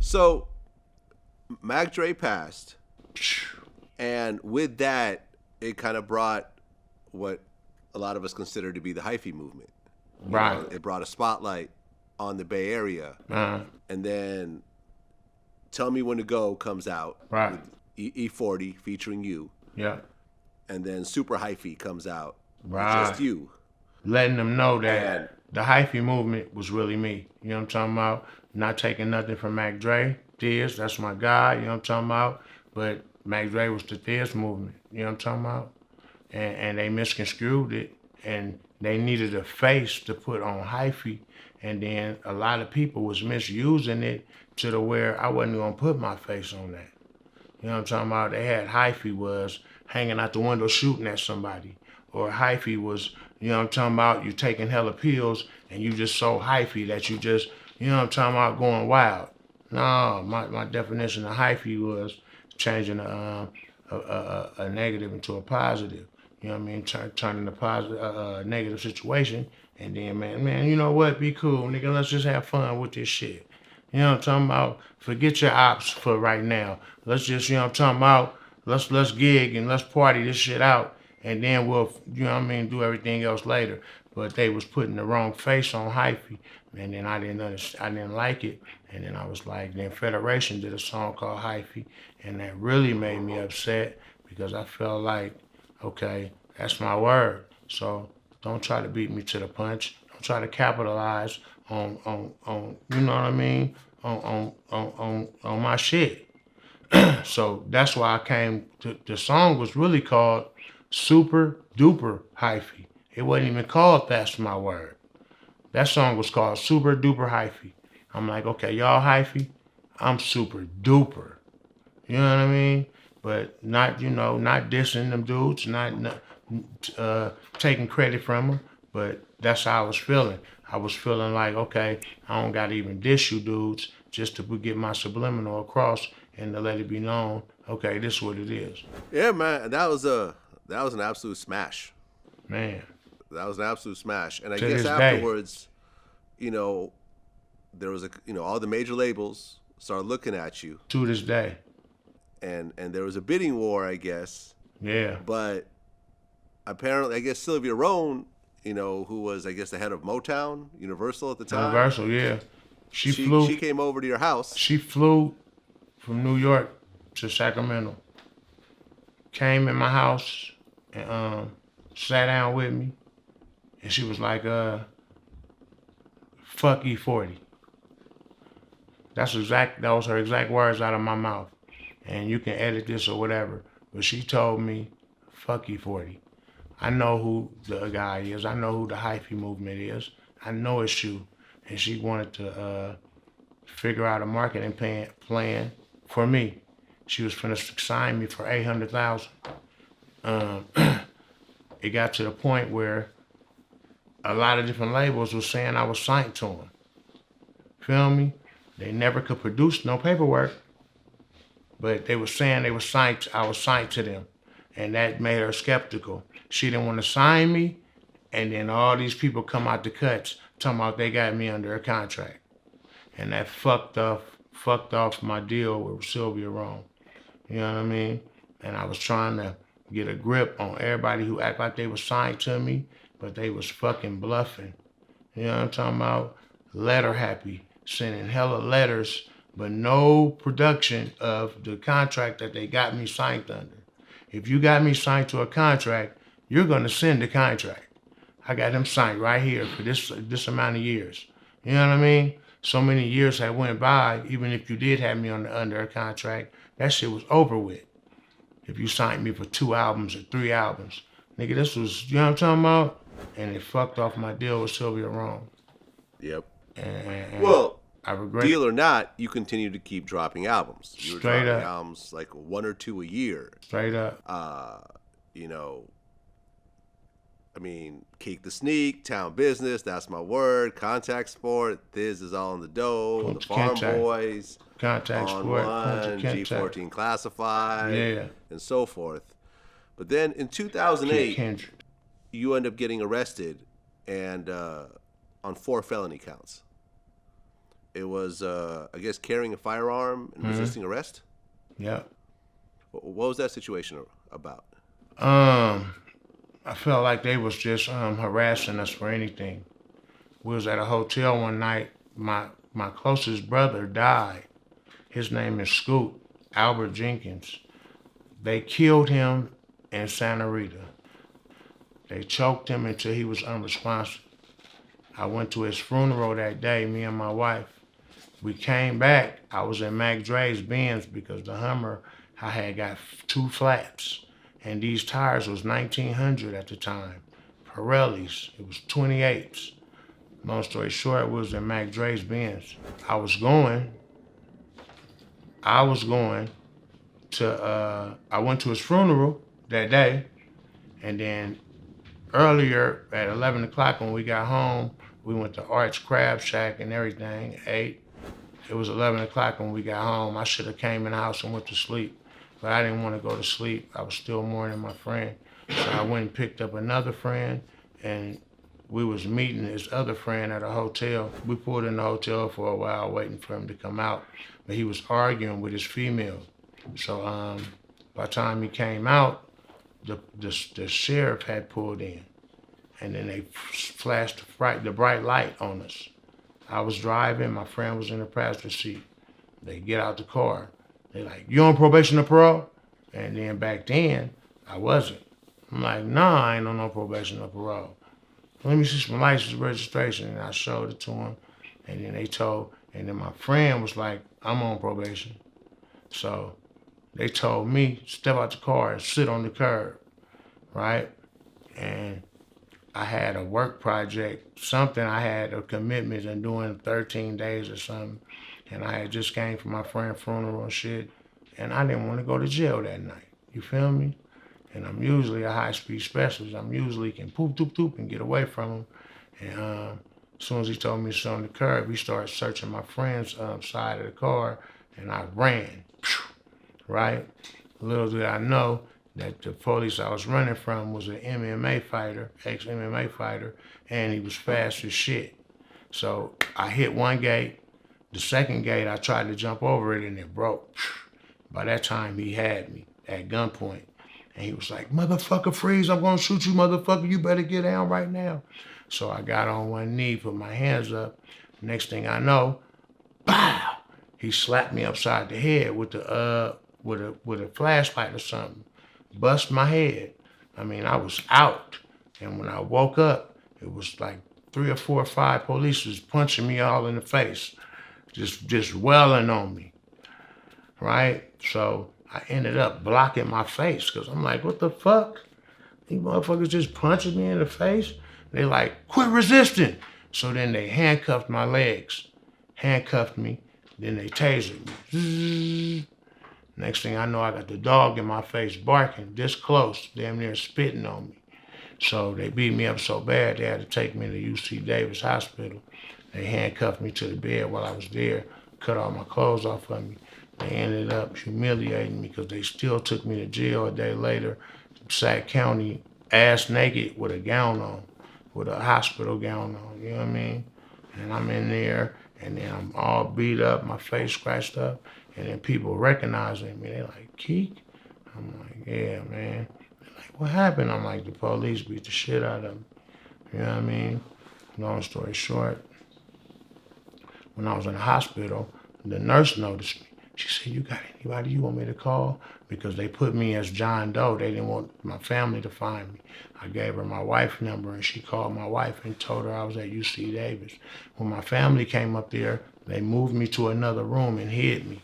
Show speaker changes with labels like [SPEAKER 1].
[SPEAKER 1] So Mac Dre passed, and with that, it kind of brought what a lot of us consider to be the Hyphy movement.
[SPEAKER 2] Right.
[SPEAKER 1] It brought a spotlight on the Bay Area, and then "Tell Me When to Go" comes out
[SPEAKER 2] Right.
[SPEAKER 1] with E40 featuring you,
[SPEAKER 2] Yeah.
[SPEAKER 1] and then Super Hyphy comes out with
[SPEAKER 2] Right.
[SPEAKER 1] just you.
[SPEAKER 2] Letting them know that
[SPEAKER 1] And
[SPEAKER 2] the Hyphy movement was really me. You know what I'm talking about? Not taking nothing from Mac Dre. Thiz, that's my guy. You know what I'm talking about? But Mac Dre was the Thiz movement. You know what I'm talking about? And they misconstrued it, and they needed a face to put on Hyphy, and then a lot of people was misusing it to the where I wasn't gonna put my face on that. You know what I'm talking about? They had Hyphy was hanging out the window shooting at somebody, or Hyphy was, you know what I'm talking about, you taking hella pills and you just so Hyphy that you just, you know what I'm talking about, going wild. No, my definition of Hyphy was changing a negative into a positive. You know what I mean? Turning a positive, negative situation, and then man, you know what? Be cool, nigga. Let's just have fun with this shit. You know what I'm talking about? Forget your ops for right now. Let's just, you know what I'm talking about? Let's gig and let's party this shit out, and then we'll, you know what I mean, do everything else later. But they was putting the wrong face on Hyphy, and then I didn't like it, and then I was like, then Federation did a song called Hyphy, and that really made me upset because I felt like, okay, that's my word. So don't try to beat me to the punch. Don't try to capitalize on you know what I mean, on my shit. So that's why I came to the song was really called Super Duper Hyphy. It wasn't even called That's My Word. That song was called Super Duper Hyphy. I'm like, okay, y'all hyphy, I'm super duper. You know what I mean? But not, you know, not dissing them dudes, not taking credit from them. But that's how I was feeling. I was feeling like, okay, I don't gotta even diss you dudes just to get my subliminal across and to let it be known, okay, this is what it is.
[SPEAKER 1] yeah, man, that was an absolute smash.
[SPEAKER 2] Man,
[SPEAKER 1] That was an absolute smash. And I
[SPEAKER 2] to
[SPEAKER 1] guess
[SPEAKER 2] this day,
[SPEAKER 1] afterwards, you know, there was all the major labels started looking at you,
[SPEAKER 2] to this day,
[SPEAKER 1] and there was a bidding war, I guess.
[SPEAKER 2] yeah.
[SPEAKER 1] But apparently, I guess Sylvia Rhone, who was, I guess, the head of Motown, Universal at the time,
[SPEAKER 2] Universal, yeah. She
[SPEAKER 1] she
[SPEAKER 2] flew,
[SPEAKER 1] came over to your house.
[SPEAKER 2] she flew from New York to Sacramento, came in my house and sat down with me, and she was like, fuck E40. That was her exact words out of my mouth. And you can edit this or whatever. But she told me, fuck E40. I know who the guy is. I know who the Hyphy movement is. I know it's you. And she wanted to figure out a marketing plan for me. She was finna sign me for 800,000. Um, it got to the point where a lot of different labels were saying I was signed to them. Feel me? They never could produce no paperwork, but they were saying they were signed. I was signed to them, and that made her skeptical. She didn't want to sign me, and then all these people come out the cuts talking about they got me under a contract, and that fucked off my deal with Sylvia Rome. You know what I mean? And I was trying to get a grip on everybody who act like they was signed to me, but they was fucking bluffing. You know what I'm talking about? Letter happy, sending hella letters, but no production of the contract that they got me signed under. If you got me signed to a contract, you're gonna send the contract. I got them signed right here for this amount of years. You know what I mean? So many years had went by, even if you did have me under a contract, that shit was over with. If you signed me for 2 albums or 3 albums. Nigga, this was, you know what I'm talking about? And it fucked off my deal with Sylvia Rome.
[SPEAKER 1] Yep.
[SPEAKER 2] And
[SPEAKER 1] Well,
[SPEAKER 2] I regret
[SPEAKER 1] deal or not, you continue to keep dropping albums. You were
[SPEAKER 2] Straight
[SPEAKER 1] dropping
[SPEAKER 2] up.
[SPEAKER 1] albums like 1 or 2 a year.
[SPEAKER 2] Straight up.
[SPEAKER 1] You know, I mean, Keak Da Sneak, Town Business, That's My Word, Contact Sport, This Is All in the Dough, The Farm Boys,
[SPEAKER 2] Contact
[SPEAKER 1] On
[SPEAKER 2] Sport,
[SPEAKER 1] One, G14 Classified,
[SPEAKER 2] yeah,
[SPEAKER 1] and so forth. But then in 2008, you end up getting arrested and on 4 felony counts. It was, I guess, carrying a firearm and resisting arrest.
[SPEAKER 2] Yeah.
[SPEAKER 1] What was that situation about?
[SPEAKER 2] I felt like they was just harassing us for anything. We was at a hotel one night. My closest brother died. His name is Scoot, Albert Jenkins. They killed him in Santa Rita. They choked him until he was unresponsive. I went to his funeral that day, me and my wife. We came back. I was in Mac Dre's Benz because the Hummer, I had got 2 flaps. And these tires was 1900 at the time. Pirellis, it was 28s. Long story short, we was in Mac Dre's Benz. I was going to, I went to his funeral that day, and then earlier at 11 o'clock when we got home, we went to Arch Crab Shack and everything, ate. It was 11 o'clock when we got home. I should have came in the house and went to sleep, but I didn't want to go to sleep. I was still mourning my friend. So I went and picked up another friend, and we was meeting his other friend at a hotel. We pulled in the hotel for a while waiting for him to come out, but he was arguing with his female. So by the time he came out, the sheriff had pulled in, and then they flashed the bright light on us. I was driving, my friend was in the passenger seat. They get out the car. They like, you on probation or parole? And then back then, I wasn't. I'm like, nah, I ain't on no probation or parole. Let me see some license registration. And I showed it to him. And then my friend was like, I'm on probation. So they told me, step out the car and sit on the curb, right? And I had a work project, something I had a commitment in doing 13 days or something. And I had just came from my friend's funeral and shit. And I didn't want to go to jail that night. You feel me? And I'm usually a high-speed specialist. I'm usually can poop, doop, doop, and get away from him. And as soon as he told me to sit on the curb, he started searching my friend's side of the car, and I ran, right? Little did I know that the police I was running from was an MMA fighter, ex-MMA fighter, and he was fast as shit. So I hit one gate. The second gate, I tried to jump over it, and it broke. By that time, he had me at gunpoint. And he was like, motherfucker, freeze, I'm gonna shoot you, motherfucker, you better get down right now. So I got on one knee, put my hands up. Next thing I know, bow! He slapped me upside the head with a flashlight or something. Bust my head. I mean, I was out. And when I woke up, it was like 3 or 4 or 5 police was punching me all in the face, just welling on me, right? So I ended up blocking my face because I'm like, what the fuck? These motherfuckers just punching me in the face? They like, quit resisting. So then they handcuffed my legs, handcuffed me, then they tasered me. Next thing I know, I got the dog in my face barking this close, damn near spitting on me. So they beat me up so bad, they had to take me to UC Davis Hospital. They handcuffed me to the bed while I was there, cut all my clothes off of me. They ended up humiliating me because they still took me to jail a day later, Sac County, ass naked with a gown on, with a hospital gown on, you know what I mean? And I'm in there, and then I'm all beat up, my face scratched up, and then people recognizing me. They like, Keak? I'm like, yeah, man. They're like, what happened? I'm like, the police beat the shit out of me. You know what I mean? Long story short, when I was in the hospital, the nurse noticed me. She said, you got anybody you want me to call? Because they put me as John Doe. They didn't want my family to find me. I gave her my wife's number, and she called my wife and told her I was at UC Davis. When my family came up there, they moved me to another room and hid me.